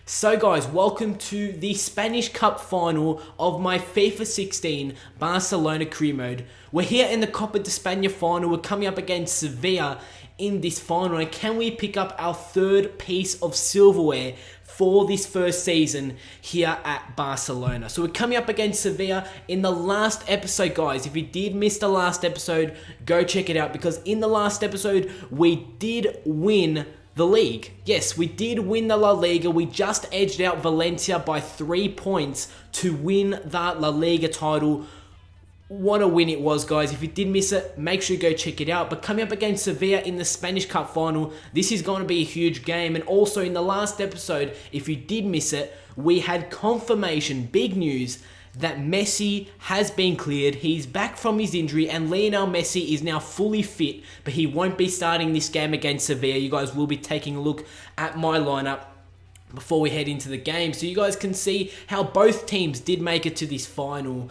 So guys, welcome to the Spanish Cup final of my FIFA 16 Barcelona career mode. We're here in the Copa de España final. We're coming up against Sevilla in this final. And can we pick up our third piece of silverware for this first season here at Barcelona? So we're coming up against Sevilla in the last episode, guys. If you did miss the last episode, go check it out, because in the last episode, we did win the league. Yes, we did win the La Liga. We just edged out Valencia by 3 points to win that La Liga title. What a win it was, guys. If you did miss it, make sure you go check it out. But coming up against Sevilla in the Spanish Cup final, this is going to be a huge game. And also in the last episode, if you did miss it, we had confirmation, big news, that Messi has been cleared. He's back from his injury, and Lionel Messi is now fully fit, but he won't be starting this game against Sevilla. You guys will be taking a look at my lineup before we head into the game, so you guys can see how both teams did make it to this final.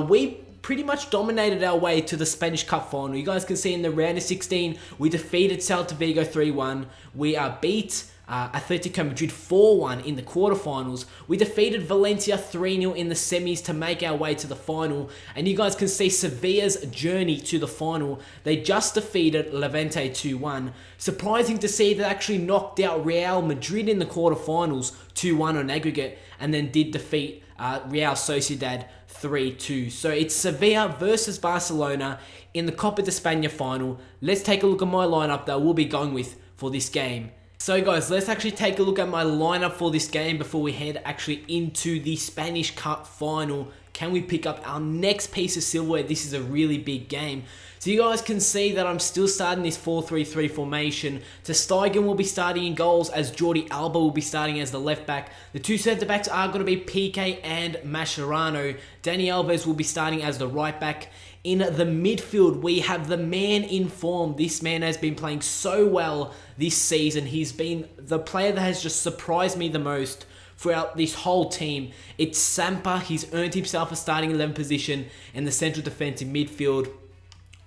We pretty much dominated our way to the Spanish Cup final. You guys can see in the round of 16, we defeated Celta Vigo 3-1. We beat Atletico Madrid 4-1 in the quarterfinals. We defeated Valencia 3-0 in the semis to make our way to the final. And you guys can see Sevilla's journey to the final. They just defeated Levante 2-1. Surprising to see they actually knocked out Real Madrid in the quarterfinals 2-1 on aggregate, and then did defeat Real Sociedad 3-2. So it's Sevilla versus Barcelona in the Copa de España final. Let's take a look at my lineup that we'll be going with for this game. So guys, let's actually take a look at my lineup for this game before we head actually into the Spanish Cup final. Can we pick up our next piece of silverware? This is a really big game. So you guys can see that I'm still starting this 4-3-3 formation. Ter Stegen will be starting in goals, as Jordi Alba will be starting as the left back. The two centre backs are going to be Piqué and Mascherano. Dani Alves will be starting as the right back. In the midfield, we have the man in form. This man has been playing so well this season. He's been the player that has just surprised me the most throughout this whole team. It's Sampa. He's earned himself a starting 11 position in the central defensive midfield.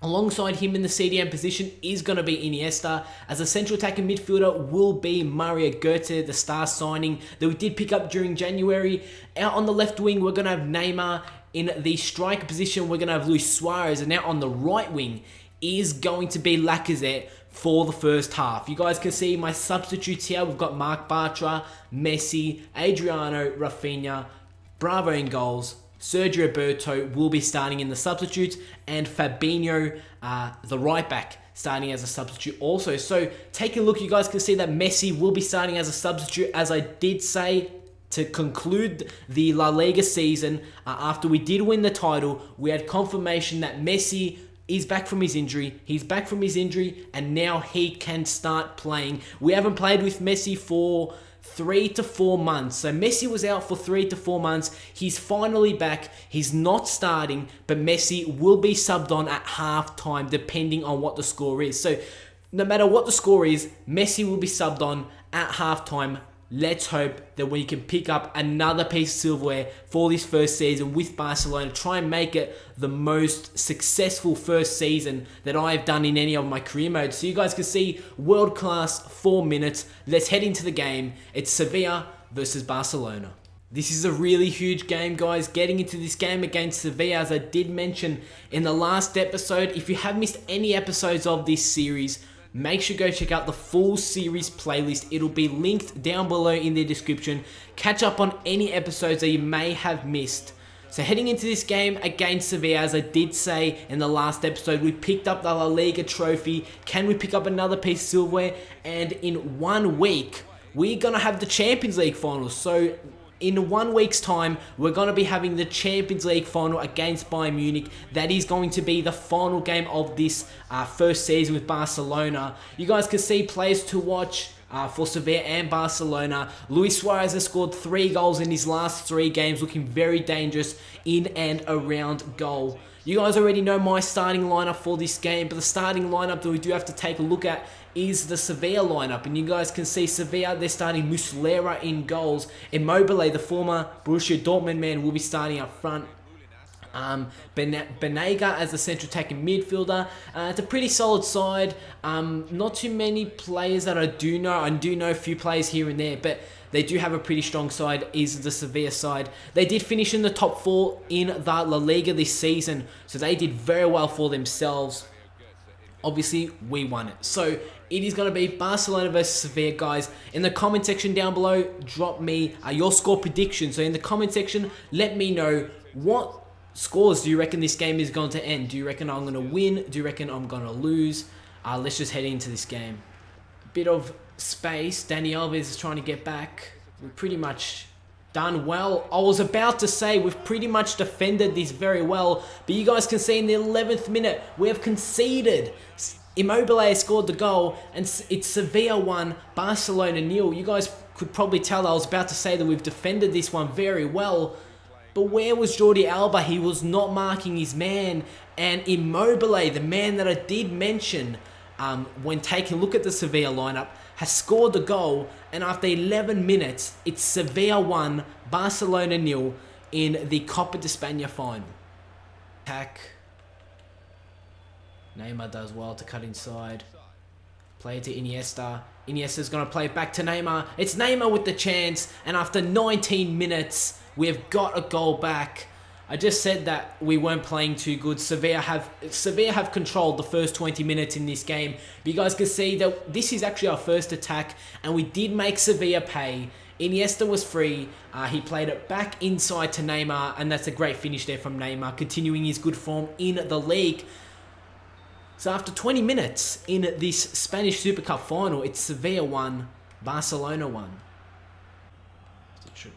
Alongside him in the CDM position is going to be Iniesta. As a central attacking midfielder will be Mario Götze, the star signing that we did pick up during January. Out on the left wing, we're going to have Neymar. In the striker position, we're going to have Luis Suarez. And now on the right wing is going to be Lacazette for the first half. You guys can see my substitutes here. We've got Marc Bartra, Messi, Adriano, Rafinha, Bravo in goals. Sergio Roberto will be starting in the substitutes, and Fabinho, the right back, starting as a substitute also. So take a look. You guys can see that Messi will be starting as a substitute, as I did say. To conclude the La Liga season, after we did win the title, we had confirmation that Messi is back from his injury. He's back from his injury, and now he can start playing. We haven't played with Messi for 3 to 4 months. So Messi was out for 3 to 4 months. He's finally back. He's not starting, but Messi will be subbed on at halftime, depending on what the score is. So no matter what the score is, Messi will be subbed on at halftime. Let's hope that we can pick up another piece of silverware for this first season with Barcelona. Try and make it the most successful first season that I've done in any of my career modes. So you guys can see world-class 4 minutes. Let's head into the game. It's Sevilla versus Barcelona. This is a really huge game, guys. Getting into this game against Sevilla, as I did mention in the last episode. If you have missed any episodes of this series, make sure you go check out the full series playlist. It'll be linked down below in the description. Catch up on any episodes that you may have missed. So heading into this game against Sevilla, as I did say in the last episode, we picked up the La Liga trophy. Can we pick up another piece of silverware? And in 1 week, we're going to have the Champions League finals. So in 1 week's time, we're going to be having the Champions League final against Bayern Munich. That is going to be the final game of this first season with Barcelona. You guys can see players to watch for Sevilla and Barcelona. Luis Suarez has scored 3 goals in his last 3 games, looking very dangerous in and around goal. You guys already know my starting lineup for this game, but the starting lineup that we do have to take a look at is the Sevilla lineup. And you guys can see Sevilla, they're starting Muslera in goals. Immobile, the former Borussia Dortmund man, will be starting up front. Benega as the central attacking midfielder. It's a pretty solid side. Not too many players that I do know. I do know a few players here and there, but they do have a pretty strong side, is the Sevilla side. They did finish in the top 4 in the La Liga this season, so they did very well for themselves. Obviously, we won it. So, it is going to be Barcelona versus Sevilla, guys. In the comment section down below, drop me your score prediction. So, in the comment section, let me know what scores do you reckon this game is going to end. Do you reckon I'm going to win? Do you reckon I'm going to lose? Let's just head into this game. Bit of space. Dani Alves is trying to get back. We've pretty much done well. I was about to say we've pretty much defended this very well, but you guys can see in the 11th minute we have conceded. Immobile has scored the goal, and it's Sevilla 1, Barcelona 0. You guys could probably tell I was about to say that we've defended this one very well, but where was Jordi Alba? He was not marking his man, and Immobile, the man that I did mention when taking a look at the Sevilla lineup, has scored the goal, and after 11 minutes, it's Sevilla 1, Barcelona 0 in the Copa de España final. Attack. Neymar does well to cut inside. Play it to Iniesta. Iniesta's going to play it back to Neymar. It's Neymar with the chance, and after 19 minutes, we've got a goal back. I just said that we weren't playing too good. Sevilla have controlled the first 20 minutes in this game. But you guys can see that this is actually our first attack, and we did make Sevilla pay. Iniesta was free. He played it back inside to Neymar, and that's a great finish there from Neymar, continuing his good form in the league. So after 20 minutes in this Spanish Super Cup final, it's Sevilla 1, Barcelona 1.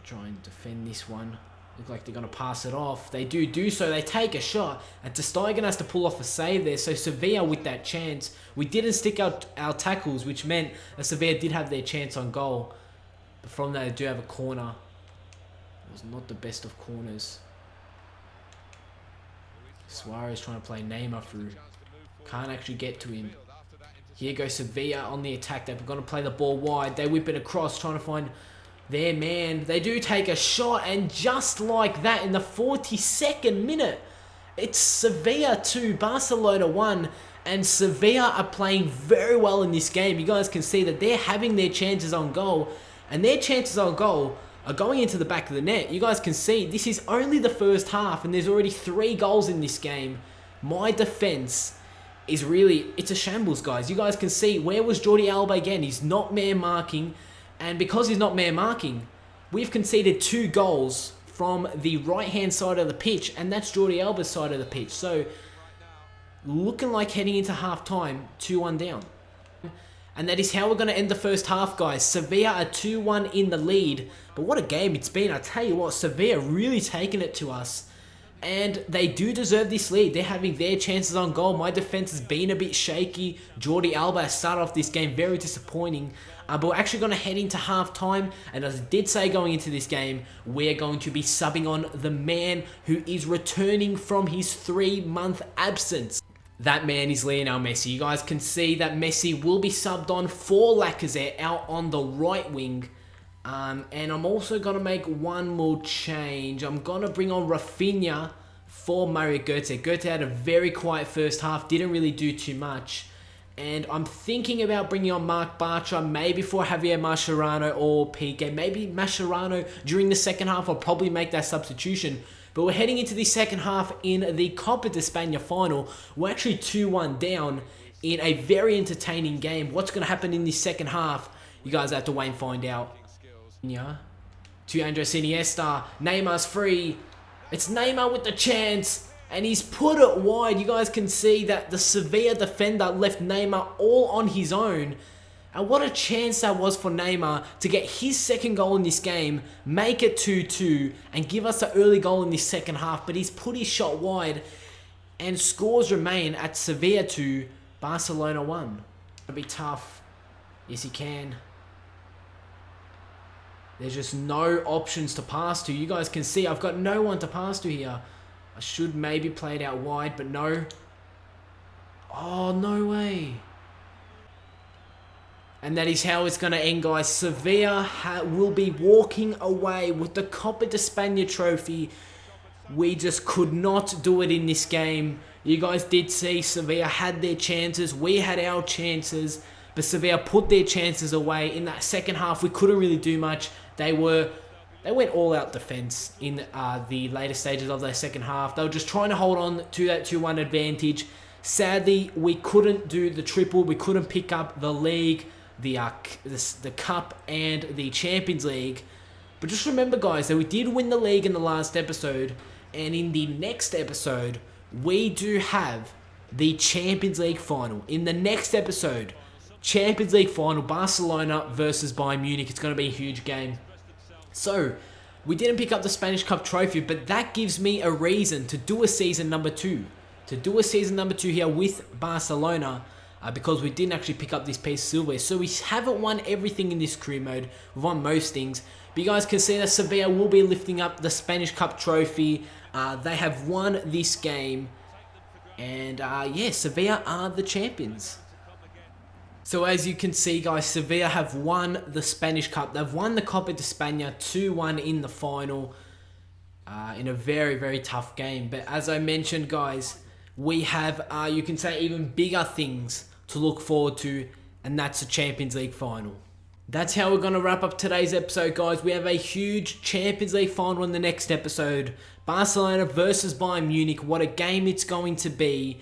Try and defend this one. Look like they're going to pass it off. They do so. They take a shot. And ter Stegen has to pull off a save there. So Sevilla with that chance. We didn't stick out our tackles, which meant that Sevilla did have their chance on goal. But from that, they do have a corner. It was not the best of corners. Suarez trying to play Neymar through. Can't actually get to him. Here goes Sevilla on the attack. They're going to play the ball wide. They whip it across, trying to find their man. They do take a shot, and just like that, in the 42nd minute, it's Sevilla 2, Barcelona 1, and Sevilla are playing very well in this game. You guys can see that they're having their chances on goal, and their chances on goal are going into the back of the net. You guys can see this is only the first half, and there's already 3 goals in this game. My defense is really, it's a shambles, guys. You guys can see, where was Jordi Alba again? He's not man marking, and because he's not man marking, we've conceded 2 goals from the right-hand side of the pitch, and that's Jordi Alba's side of the pitch. So, looking like heading into half-time, 2-1 down. And that is how we're going to end the first half, guys. Sevilla are 2-1 in the lead, but what a game it's been. I tell you what, Sevilla really taking it to us. And they do deserve this lead. They're having their chances on goal. My defense has been a bit shaky. Jordi Alba has started off this game very disappointing. But we're actually going to head into half-time. And as I did say going into this game, we're going to be subbing on the man who is returning from his 3-month absence. That man is Lionel Messi. You guys can see that Messi will be subbed on for Lacazette out on the right wing. And I'm also going to make one more change. I'm going to bring on Rafinha for Mario Götze. Götze had a very quiet first half, didn't really do too much. And I'm thinking about bringing on Marc Bartra, maybe for Javier Mascherano or Piqué. Maybe Mascherano during the second half. I'll probably make that substitution. But we're heading into the second half in the Copa de España final. We're actually 2-1 down in a very entertaining game. What's going to happen in this second half? You guys have to wait and find out. To Andres Iniesta. Neymar's free. It's Neymar with the chance. And he's put it wide. You guys can see that the Sevilla defender left Neymar all on his own. And what a chance that was for Neymar to get his second goal in this game, make it 2-2, and give us an early goal in this second half. But he's put his shot wide, and scores remain at Sevilla 2, Barcelona 1. It'll be tough. Yes, he can. There's just no options to pass to. You guys can see I've got no one to pass to here. I should maybe play it out wide, but no. Oh, no way. And that is how it's going to end, guys. Sevilla will be walking away with the Copa de España trophy. we just could not do it in this game. You guys did see Sevilla had their chances, we had our chances, but Sevilla put their chances away. In that second half, we couldn't really do much. They went all out defense in the later stages of their second half. They were just trying to hold on to that 2-1 advantage. Sadly, we couldn't do the triple. We couldn't pick up the league, the cup, and the Champions League. But just remember, guys, that we did win the league in the last episode, and in the next episode, we do have the Champions League final. In the next episode, Champions League final, Barcelona versus Bayern Munich. It's going to be a huge game. So, we didn't pick up the Spanish Cup trophy, but that gives me a reason to do a season number 2. To do a season number 2 here with Barcelona, because we didn't actually pick up this piece of silverware. So we haven't won everything in this career mode. We've won most things. But you guys can see that Sevilla will be lifting up the Spanish Cup trophy. They have won this game. And yeah, Sevilla are the champions. So as you can see, guys, Sevilla have won the Spanish Cup. They've won the Copa de España 2-1 in the final. In a very, very tough game. But as I mentioned, guys, we have, you can say, even bigger things to look forward to, and that's the Champions League final. That's how we're going to wrap up today's episode, guys. We have a huge Champions League final in the next episode. Barcelona versus Bayern Munich. What a game it's going to be.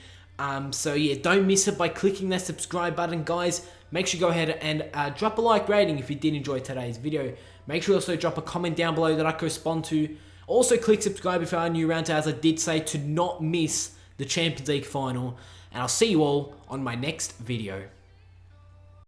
So yeah, don't miss it by clicking that subscribe button, guys. Make sure you go ahead and drop a like rating if you did enjoy today's video. Make sure you also drop a comment down below that I can respond to. Also click subscribe if you are new around, as I did say, to not miss the Champions League final. And I'll see you all on my next video.